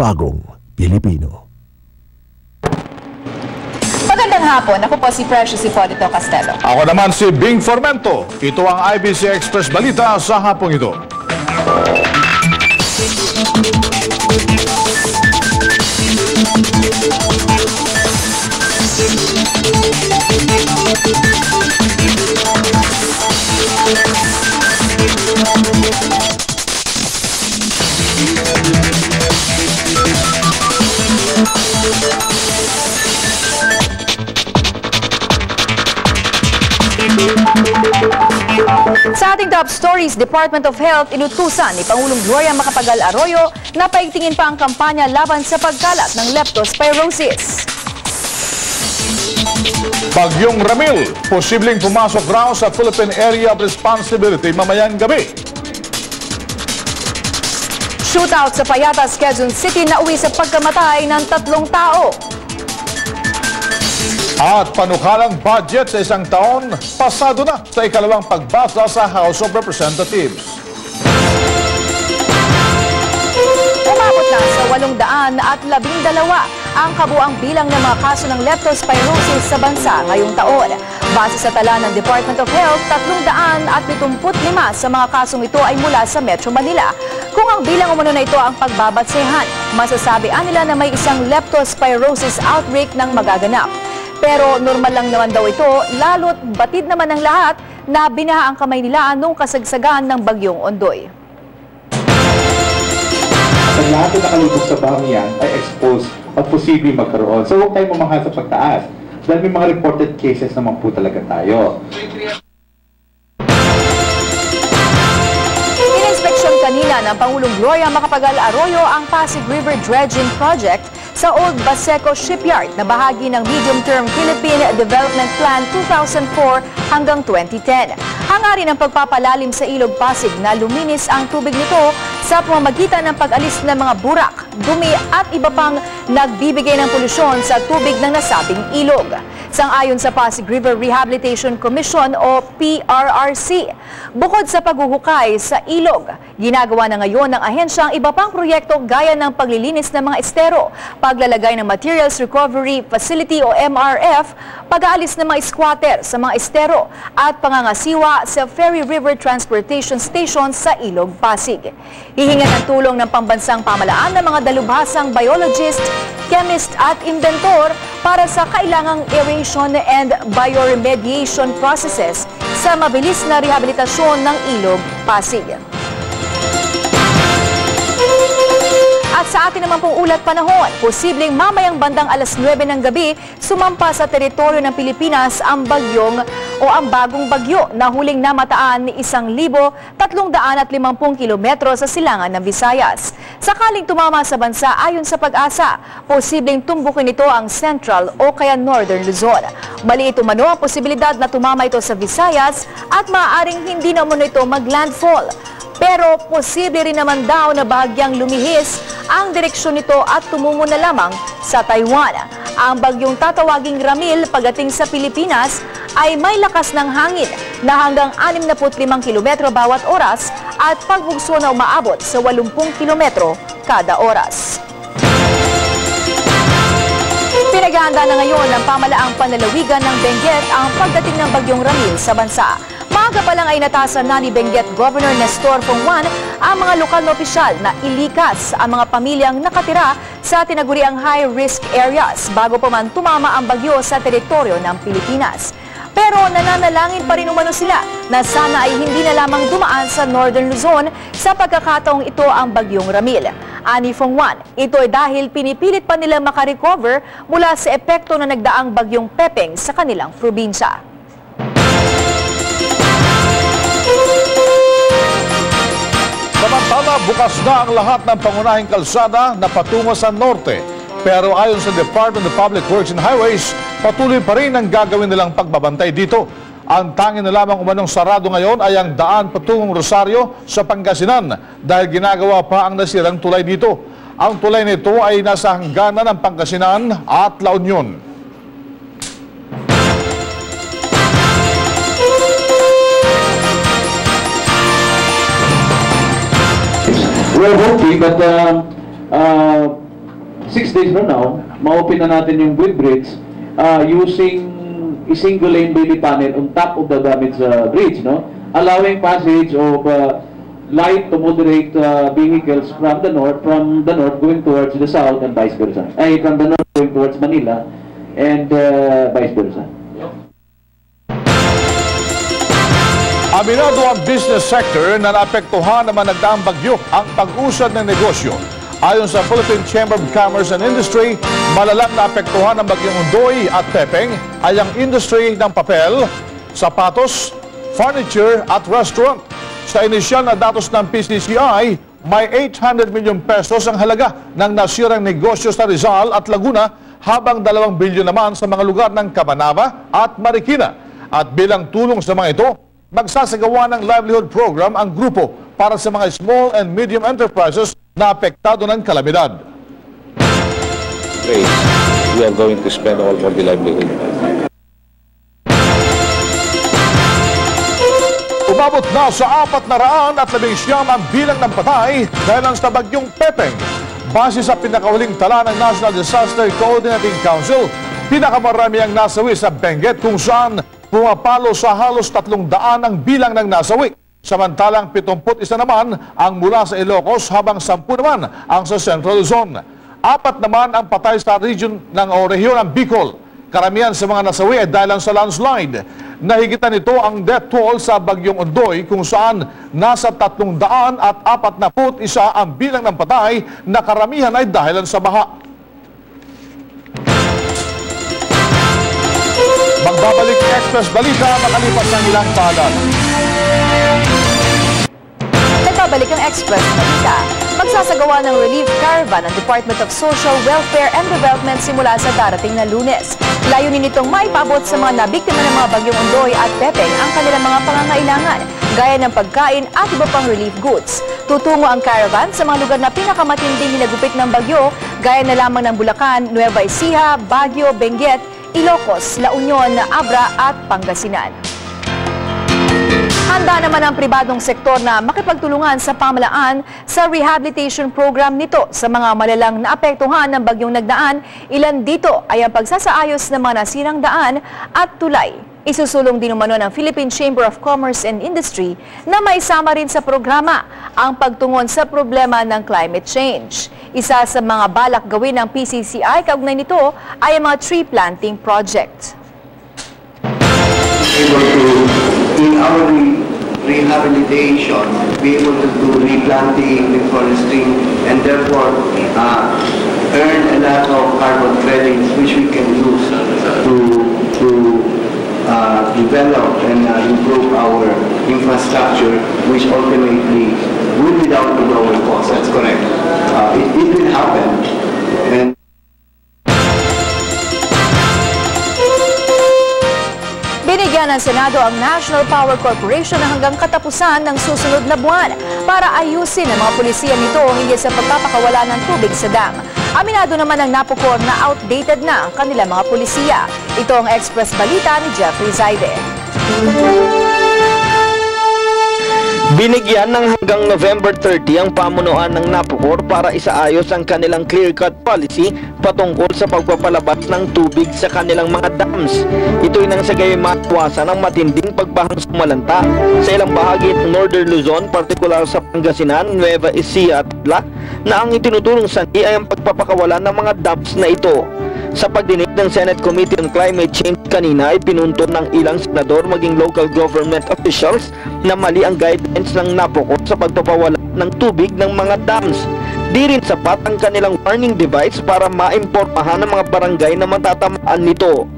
bagong Pilipino. Magandang hapon. Ako po si Precious Hipolito Castelo. Ako naman si Bing Formento. Ito ang IBC Express Balita sa hapong ito. Sa ating top stories, Department of Health inutusan ni Pangulong Gloria Macapagal Arroyo na paigtingin pa ang kampanya laban sa pagkalat ng leptospirosis. Bagyong Ramil, posibleng pumasok raw sa Philippine Area of Responsibility mamayang gabi. Shootout sa Payatas, Quezon City na uwi sa pagkamatay ng 3 tao. At panukalang budget sa isang taon, pasado na sa ikalawang pagbasa sa House of Representatives. Umabot na sa 812 ang kabuang bilang ng mga kaso ng leptospirosis sa bansa ngayong taon. Base sa tala ng Department of Health, 375 sa mga kasong ito ay mula sa Metro Manila. Kung ang bilang umano na ito ang pagbabatsehan, masasabi nila na may isang leptospirosis outbreak ng magaganap. Pero normal lang naman daw ito, lalo't batid naman ng lahat na binaha ang kamay nila nung kasagsagan ng Bagyong Ondoy. Ang lahat na nakalubog sa bahangyan ay exposed at posibleng magkaroon. So huwag tayong mamahal sa pagtaas dahil may mga reported cases naman po talaga tayo. Ininspeksyon kanina ng Pangulong Gloria Macapagal Arroyo ang Pasig River Dredging Project sa Old Baseco Shipyard na bahagi ng Medium-Term Philippine Development Plan 2004 hanggang 2010. Hangarin ang pagpapalalim sa Ilog Pasig na luminis ang tubig nito sa pamamagitan ng pag-alis ng mga burak, dumi at iba pang nagbibigay ng polusyon sa tubig ng nasabing ilog. Sang-ayon sa Pasig River Rehabilitation Commission o PRRC, bukod sa paghuhukay sa ilog, ginagawa na ngayon ng ahensya ang iba pang proyekto gaya ng paglilinis ng mga estero, paglalagay ng Materials Recovery Facility o MRF, pag-aalis ng mga squatter sa mga estero at pangangasiwa sa Ferry River Transportation Station sa Ilog Pasig. Hihingan ng tulong ng pambansang pamalaan ng mga dalubhasang biologist, chemist at inventor para sa kailangang aeration and bioremediation processes sa mabilis na rehabilitasyon ng Ilog Pasig. At sa atin naman pong ulat panahon, posibleng mamayang bandang alas 9 ng gabi, sumampa sa teritoryo ng Pilipinas ang bagong bagyo na huling namataan ni 1,350 kilometro sa silangan ng Visayas. Sakaling tumama sa bansa ayon sa Pag-asa, posibleng tumbukin ito ang Central o kaya Northern Luzon. Maliit umano ang posibilidad na tumama ito sa Visayas at maaaring hindi na umano ito maglandfall. Pero posible rin naman daw na bahagyang lumihis ang direksyon nito at tumungo na lamang sa Taiwan. Ang bagyong tatawaging Ramil pagdating sa Pilipinas ay may lakas ng hangin na hanggang 65 kilometro bawat oras at pagbugso na umaabot sa 80 kilometro kada oras. Pinaghahanda na ngayon ng pamalaang panlalawigan ng Benguet ang pagdating ng bagyong Ramil sa bansa. Maaga pa lang ay natasan na ni Benguet Governor Nestor Pongwan ang mga lokal na opisyal na ilikas ang mga pamilyang nakatira sa tinaguriang high-risk areas bago pa man tumama ang bagyo sa teritoryo ng Pilipinas. Pero nananalangin pa rin umano sila na sana ay hindi na lamang dumaan sa Northern Luzon sa pagkakataong ito ang bagyong Ramil. Ani Pongwan, ito ay dahil pinipilit pa nilang makarecover mula sa epekto na nagdaang bagyong Pepeng sa kanilang probinsya. Samantala, bukas na ang lahat ng pangunahing kalsada na patungo sa norte. Pero ayon sa Department of Public Works and Highways, patuloy pa rin ang gagawin nilang pagbabantay dito. Ang tanging na lamang umanong sarado ngayon ay ang daan patungong Rosario sa Pangasinan dahil ginagawa pa ang nasirang tulay dito. Ang tulay nito ay nasa hangganan ng Pangasinan at La Union. We're hoping that 6 days from now, ma-open na natin yung build bridge using a single lane daily panel on top of the damaged bridge, no? Allowing passage of light to moderate vehicles from the north going towards the south and vice versa. Ay, from the north going towards Manila and vice versa. Aminado ang business sector na naapektuhan naman nagdaang bagyo ang pag-usad ng negosyo. Ayon sa Philippine Chamber of Commerce and Industry, malalang naapektuhan ng bagyong Ondoy at Pepeng ay ang industry ng papel, sapatos, furniture at restaurant. Sa inisyal na datos ng PCCI, may 800 milyon pesos ang halaga ng nasirang negosyo sa Rizal at Laguna, habang 2 bilyon naman sa mga lugar ng Cabanaba at Marikina. At bilang tulong sa mga ito, magsasagawa ng livelihood program ang grupo para sa mga small and medium enterprises na apektado ng kalamidad. We are going to spend all for the livelihood. Umabot na sa 419 ang bilang ng patay dahil sa bagyong Pepeng. Base sa pinakahuling tala ng National Disaster Coordinating Council, pinakamarami ang nasawi sa Benguet kung saan pumapalo sa halos 300 ang bilang ng nasawi. Samantalang 71 naman ang mula sa Ilocos habang 10 naman ang sa Central Luzon. 4 naman ang patay sa region ng rehiyon ng Bicol. Karamihan sa mga nasawi ay dahil sa landslide. Nahigitan nito ang death toll sa bagyong Ondoy kung saan nasa 341 ang bilang ng patay na karamihan ay dahil sa baha. Magbabalik ng Express Balita makalipas ng ilang paalala. Nagbabalik ang Express Balita. Magsasagawa ng relief caravan ang Department of Social Welfare and Development simula sa darating na Lunes. Layunin nitong maipaabot sa mga nabiktima ng mga bagyong Ondoy at Pepeng ang kanilang mga pangangailangan, gaya ng pagkain at iba pang relief goods. Tutungo ang caravan sa mga lugar na pinakamatinding hinagupit ng bagyo, gaya na lamang ng Bulacan, Nueva Ecija, Baguio, Benguet, Ilocos, La Union, Abra at Pangasinan. Handa naman ang pribadong sektor na makipagtulungan sa pamahalaan sa rehabilitation program nito sa mga malalang naapektuhan ng bagyong nagdaan. Ilan dito ay ang pagsasaayos ng mga nasirang daan at tulay. Isusulong din umano ng Philippine Chamber of Commerce and Industry na maisama rin sa programa ang pagtungon sa problema ng climate change. Isa sa mga balak gawin ng PCCI kaugnay nito ay ang mga tree planting project. In our rehabilitation, be able to do replanting, reforesting, and therefore earn a lot of carbon credits which we can use to develop and improve our infrastructure, which ultimately will be down to lower cost. That's correct. It will happen. And binigyan ng Senado ang National Power Corporation na hanggang katapusan ng susunod na buwan para ayusin ang mga pulisya nito hinggil sa pagpapakawala ng tubig sa dam. Aminado naman ang Napocor na outdated na ang kanilang mga pulisya. Ito ang Express Balita ni Jeffrey Zaide. Binigyan ng hanggang November 30 ang pamunuan ng Napocor para isaayos ang kanilang clear-cut policy patungkol sa pagpapalabas ng tubig sa kanilang mga dams. Ito'y nang sa gayon maiwasan ang matinding pagbahang sumalanta sa ilang bahagi ng Northern Luzon, partikular sa Pangasinan, Nueva Ecija at Tla, na ang itinutulong sanhi ay ang pagpapakawala ng mga dams na ito. Sa pagdinig ng Senate Committee on Climate Change kanina ay pinunto ng ilang senador maging local government officials na mali ang guidelines ng Napocor sa pagpapawala ng tubig ng mga dams. Di rin sapat ang kanilang warning device para maimpormahan ng mga barangay na matatamaan nito.